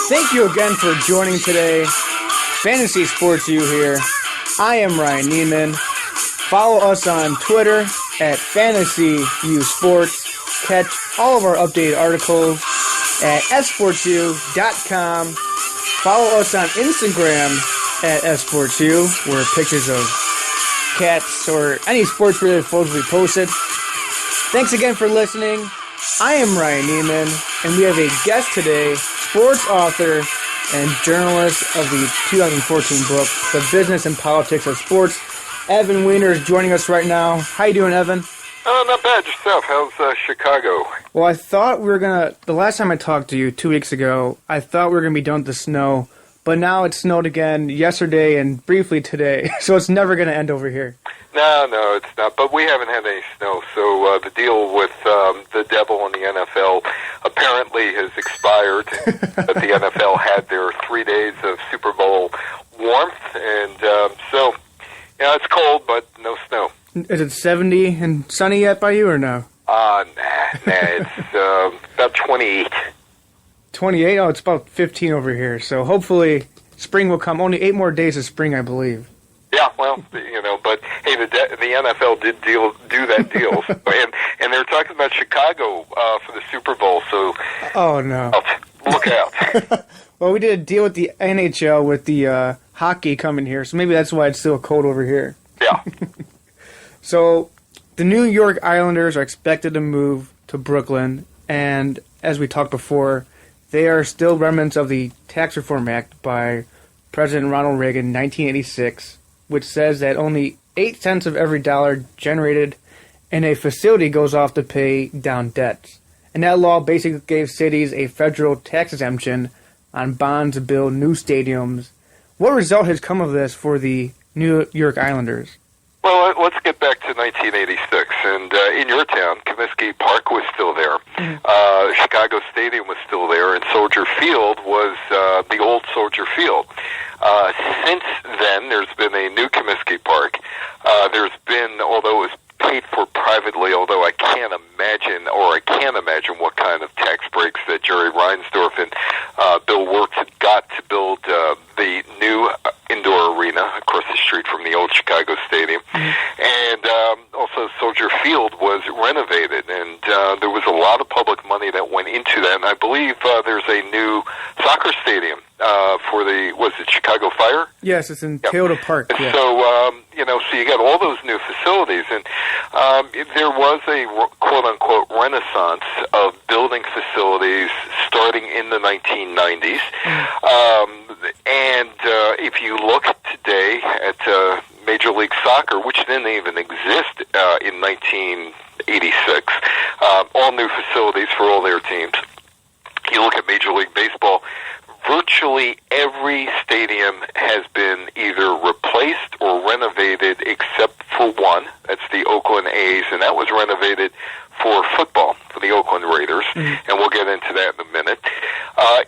Thank you again for joining today. Fantasy Sports U here. I am Ryan Neiman. Follow us on Twitter at FantasyUSports. Catch all of our updated articles at sportsu.com. Follow us on Instagram at sportsu, where pictures of cats or any sports-related photos we posted. Thanks again for listening. I am Ryan Neiman, and we have a guest today, sports author and journalist of the 2014 book, The Business and Politics of Sports. Evan Weiner is joining us right now. How you doing, Evan? Oh, not bad. Yourself? How's Chicago? Well, I thought we were going to... The last time I talked to you, 2 weeks ago, I thought we were going to be done with the snow, but now it snowed again yesterday and briefly today, so it's never going to end over here. No, it's not. But we haven't had any snow, so the deal with the devil in the NFL apparently has expired. But the NFL had their 3 days of Super Bowl warmth, and so, yeah, it's cold, but no snow. Is it 70 and sunny yet by you, or no? Nah, it's about 28. 28? Oh, it's about 15 over here, so hopefully spring will come. Only 8 more days of spring, I believe. Yeah, well, but hey, the NFL did do that deal, and they're talking about Chicago for the Super Bowl. So, oh no, look out! Well, we did a deal with the NHL with the hockey coming here, so maybe that's why it's still cold over here. Yeah. So, the New York Islanders are expected to move to Brooklyn, and as we talked before, they are still remnants of the Tax Reform Act by President Ronald Reagan in 1986. Which says that only 8 cents of every dollar generated in a facility goes off to pay down debts. And that law basically gave cities a federal tax exemption on bonds to build new stadiums. What result has come of this for the New York Islanders? Well, let's get back to 1986. And in your town, Comiskey Park was still there. Chicago Stadium was still there. And Soldier Field was the old Soldier Field. Since then, there's been a new Comiskey Park. There's been, although it was paid for privately, although I can't imagine what kind of tax breaks that Jerry Reinsdorf and Bill Wirtz had got to build the new indoor arena across the street from the old Chicago Stadium. And also Soldier Field was renovated, and there was a lot of public money that went into that. And I believe there's a new soccer stadium for was it Chicago Fire? Yes, it's in Toyota Park. Yeah. So, so you got all those new facilities, and there was a quote-unquote renaissance of building facilities starting in the 1990s. And if you look today at Major League Soccer, which didn't even exist in 1986, all new facilities for all their teams. You look at Major League Baseball, virtually every stadium has been either replaced or renovated except for one. That's the Oakland A's, and that was renovated for football, for the Oakland Raiders, and we'll get into that in a minute.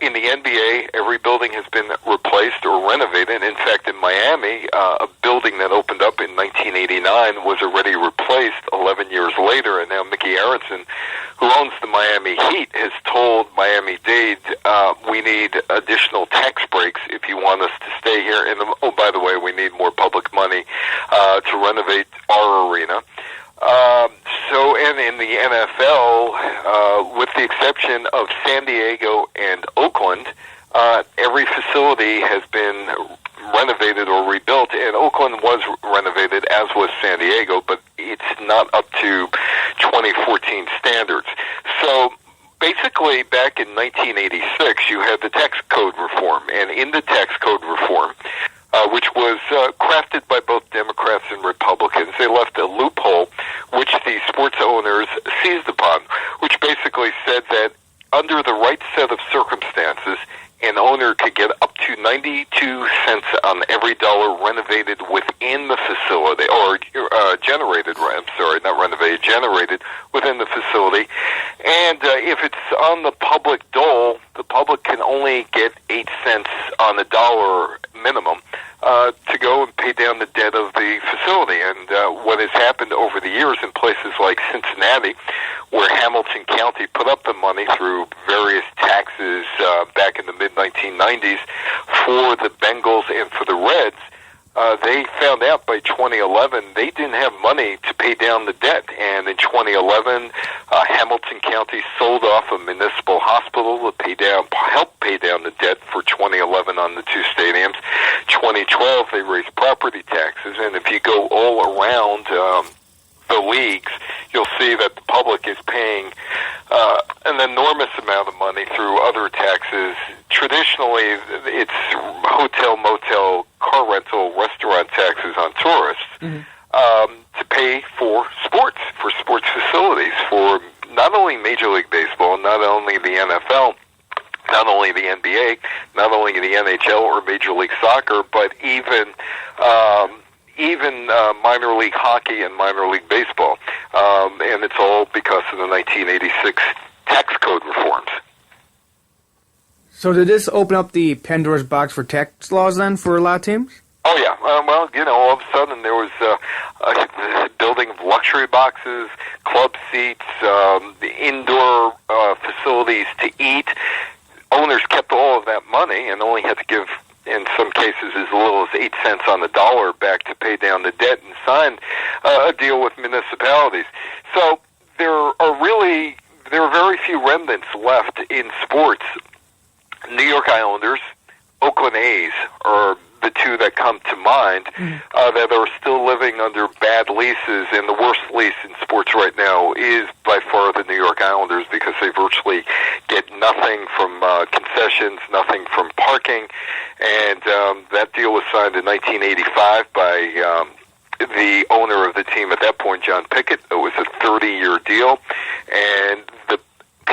In the NBA, every building has been replaced or renovated. In fact, in Miami, a building that opened up in 1989 was already replaced 11 years later, and now Mickey Aronson, who owns the Miami Heat, has told Miami-Dade, we need additional tax breaks if you want us to stay here. And, oh, by the way, we need more public money to renovate our arena. And in the NFL, with the exception of San Diego and Oakland, every facility has been renovated or rebuilt, and Oakland was renovated, as was San Diego, but it's not up to 2014 standards. So basically, back in 1986, you had the tax code reform, and in the tax code reform, which was crafted by both Democrats and Republicans, they left a loophole which the sports owners seized upon, which basically said that under the right set of circumstances, an owner could get up to 92 cents on every dollar renovated within the facility, or generated within the facility. And if it's on the public dole, the public can only get 8 cents on the dollar minimum to go and pay down the debt of the facility. And what has happened over the years in places like Cincinnati, where Hamilton County put up the money through various taxes back in the mid-1990s for the Bengals and for the Reds, they found out by 2011 they didn't have money to pay down the debt. And in 2011, Hamilton County sold off a municipal hospital to help pay down the debt for 2011 on the two stadiums. 2012, they raised property taxes. And if you go all around the leagues, you'll see that the public is paying an enormous amount of money through other taxes. Traditionally, it's hotel, motel, car rental, restaurant taxes on tourists to pay for sports facilities, for not only Major League Baseball, not only the NFL, not only the NBA, not only the NHL or Major League Soccer, but even minor league hockey and minor league baseball. And it's all because of the 1986 tax code reforms. So did this open up the Pandora's box for tax laws then for a lot of teams? Oh, yeah. Well, all of a sudden there was the building of luxury boxes, club seats, the indoor facilities to eat. Owners kept all of that money and only had to give, in some cases, as little as 8 cents on the dollar back to pay down the debt, and signed a deal with municipalities. So there are very few remnants left in sports. New York Islanders, Oakland A's are the two that come to mind that are still living under bad leases, and the worst lease in sports right now is by far the New York Islanders, because they virtually get nothing from concessions, nothing from parking, and that deal was signed in 1985 by the owner of the team at that point, John Pickett. It was a 30-year deal, and the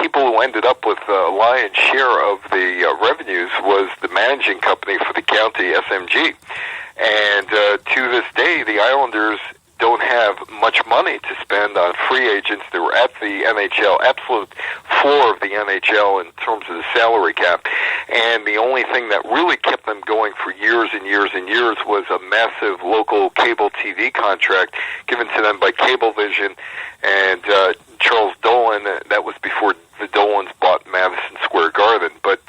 people who ended up with a lion's share of the revenues was the managing company for the county, SMG. And to this day, the Islanders don't have much money to spend on free agents. They were at the NHL, absolute floor of the NHL in terms of the salary cap. And the only thing that really kept them going for years and years and years was a massive local cable TV contract given to them by Cablevision and Charles Dolan. That was before the Dolans bought Madison Square Garden. But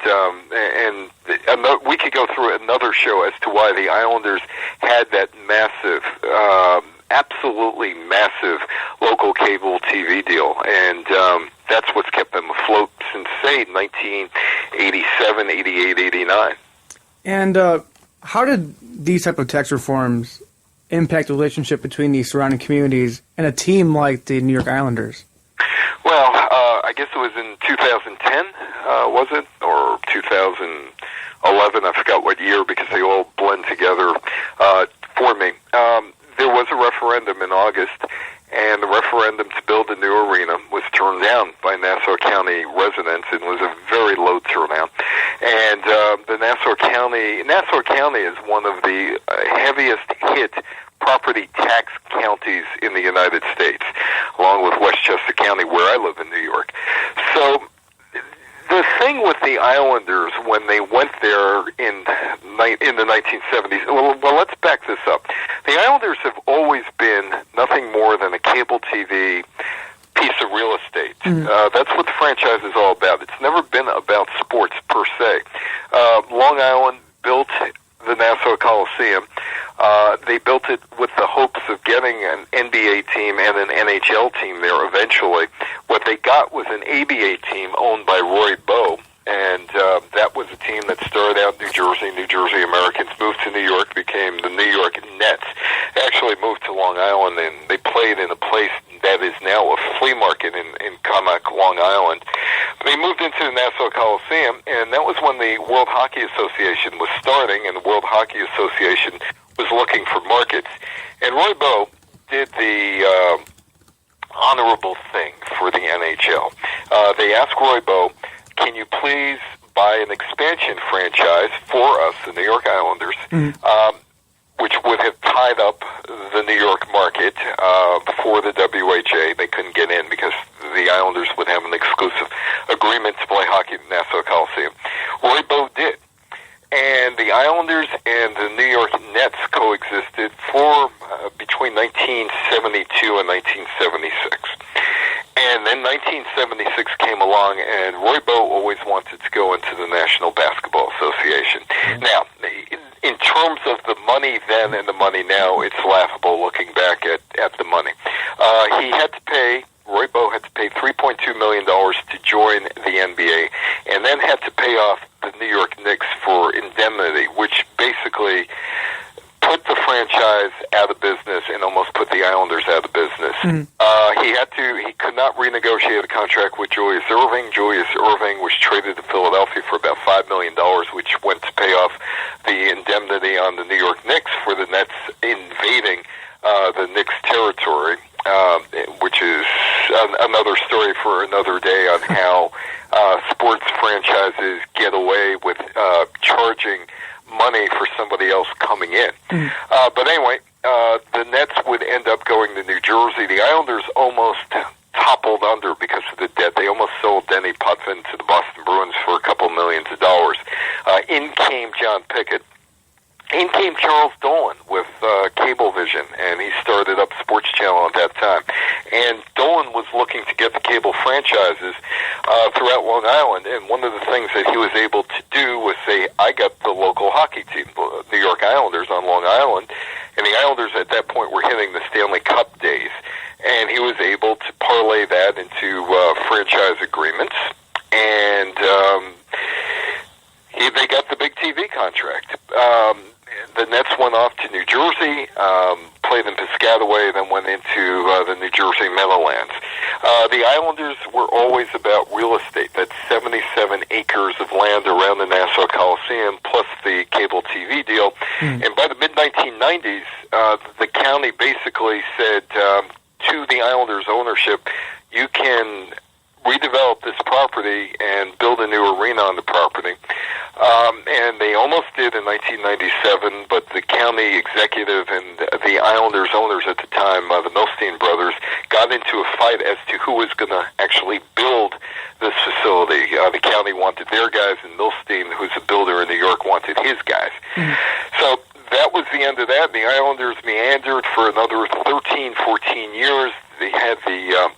we could go through another show as to why the Islanders had that massive, absolutely massive local cable TV deal, and that's what's kept them afloat since, say, 1987, 88, 89. And how did these type of tax reforms impact the relationship between the surrounding communities and a team like the New York Islanders? Well, I guess it was in 2010, was it? Or 2011, I forgot what year, because they all blend together for me. There was a referendum in August, and the referendum to build a new arena was turned down by Nassau County residents. It was a very low turnout. And the Nassau County is one of the heaviest hit property tax counties in the United States, along with Westchester County, where I live in New York. So the thing with the Islanders when they went there in the 1970s, well, let's back this up. The Islanders have always been nothing more than a cable TV piece of real estate. That's what the franchise is all about. It's never been about sports per se. Long Island built the Nassau Coliseum. They built it with the hopes of getting an NBA team and an NHL team there eventually. What they got was an ABA team owned by Roy Bowe, and that was a team that started out in New Jersey. New Jersey Americans moved to New York, became the New York Nets. They actually moved to Long Island, and they played in a place that is now a flea market in Commack, Long Island. They moved into the Nassau Coliseum, and that was when the World Hockey Association was starting, and the World Hockey Association was looking for markets. And Roy Bowe did the honorable thing for the NHL. They asked Roy Bowe, can you please buy an expansion franchise for us, the New York Islanders, which would have tied up the New York market for the WHA. They couldn't get in because the Islanders would have an exclusive agreement to play hockey at Nassau Coliseum. Roy Bowe did. And the Islanders and the New York Nets coexisted for between 1972 and 1976. And then 1976 came along, and Roy Bowe always wanted to go into the National Basketball Association. Mm-hmm. Now, in terms of the money then and the money now, it's laughable looking back at the money. Roy Bowe had to pay $3.2 million to join the NBA, and then had to pay off the New York Knicks for indemnity, which basically put the franchise out of business and almost put the Islanders out of business. Mm-hmm. He could not renegotiate a contract with Julius Erving. Julius Erving was traded to Philadelphia for about $5 million, which went to pay off the indemnity on the New York Knicks for the Nets invading the Knicks territory, which is another story for another day on how sports franchises get away with charging money for somebody else coming in. Mm. But anyway, the Nets would end up going to New Jersey. The Islanders almost toppled under because of the debt. They almost sold Denny Potvin to the Boston Bruins for a couple $millions. In came John Pickett. In came Charles Dolan with Cablevision, and he started up Sports Channel at that time. And Dolan was looking to get the cable franchises throughout Long Island, and one of the things that he was able to do was say, I got the local hockey team, the New York Islanders on Long Island, and the Islanders at that point were hitting the Stanley Cup days, and he was able to parlay that into franchise agreements, and they got the big TV contract. The Nets went off to New Jersey, played in Piscataway, then went into the New Jersey Meadowlands. The Islanders were always about real estate. That's 77 acres of land around the Nassau Coliseum, plus the cable TV deal. Mm. And by the mid-1990s, the county basically said to the Islanders' ownership, you can redevelop this property and build a new arena on the property. And they almost did in 1997, but the county executive and the Islanders owners at the time, the Milstein brothers, got into a fight as to who was going to actually build this facility. The county wanted their guys, and Milstein, who's a builder in New York, wanted his guys. Mm-hmm. So that was the end of that. The Islanders meandered for another 13, 14 years. They had the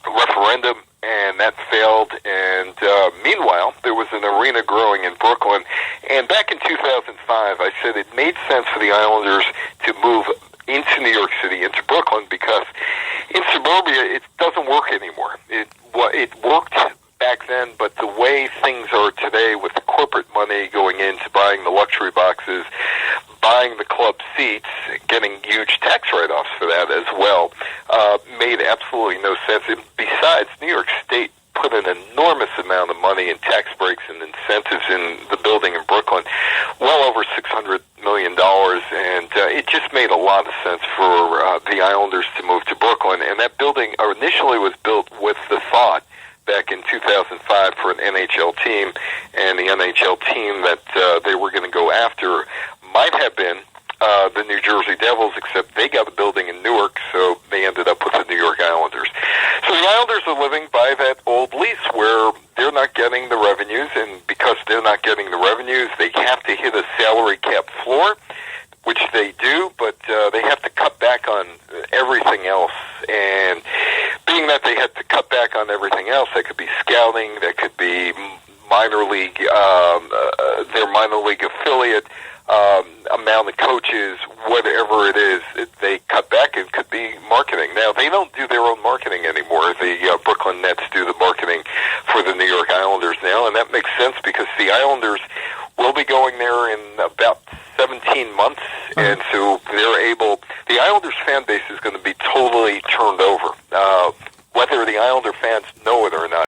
referendum, and that failed. And meanwhile, there was an arena growing in Brooklyn. And back in 2005, I said it made sense for the Islanders to move into New York City, into Brooklyn, because in suburbia, it doesn't work anymore. It worked back then, but the way things are today with the corporate money going into buying the luxury boxes, buying the club seats, getting huge tax write-offs for that as well, made absolutely no sense. And besides, New York State put an enormous amount of money in tax breaks and incentives in the building in Brooklyn, well over $600 million, and it just made a lot of sense for the Islanders to move to Brooklyn. And that building initially was built with the thought back in 2005 for an NHL team, and the NHL team that they were going to go after might have been the New Jersey Devils, except they got a building in Newark, so they ended up with the New York Islanders. So the Islanders are living by that old lease where they're not getting the revenues, and because they're not getting the revenues, they have to hit a salary cap floor, which they do, but they have to cut back on everything else. And being that they had to cut back on everything else, that could be scouting, that could be minor league, their minor league affiliate, amount of coaches, whatever it is, they cut back. It could be marketing. Now, they don't do their own marketing anymore. The Brooklyn Nets do the marketing for the New York Islanders now, and that makes sense because the Islanders will be going there in about 17 months, and so the Islanders fan base is going to be totally turned over. Whether the Islander fans know it or not,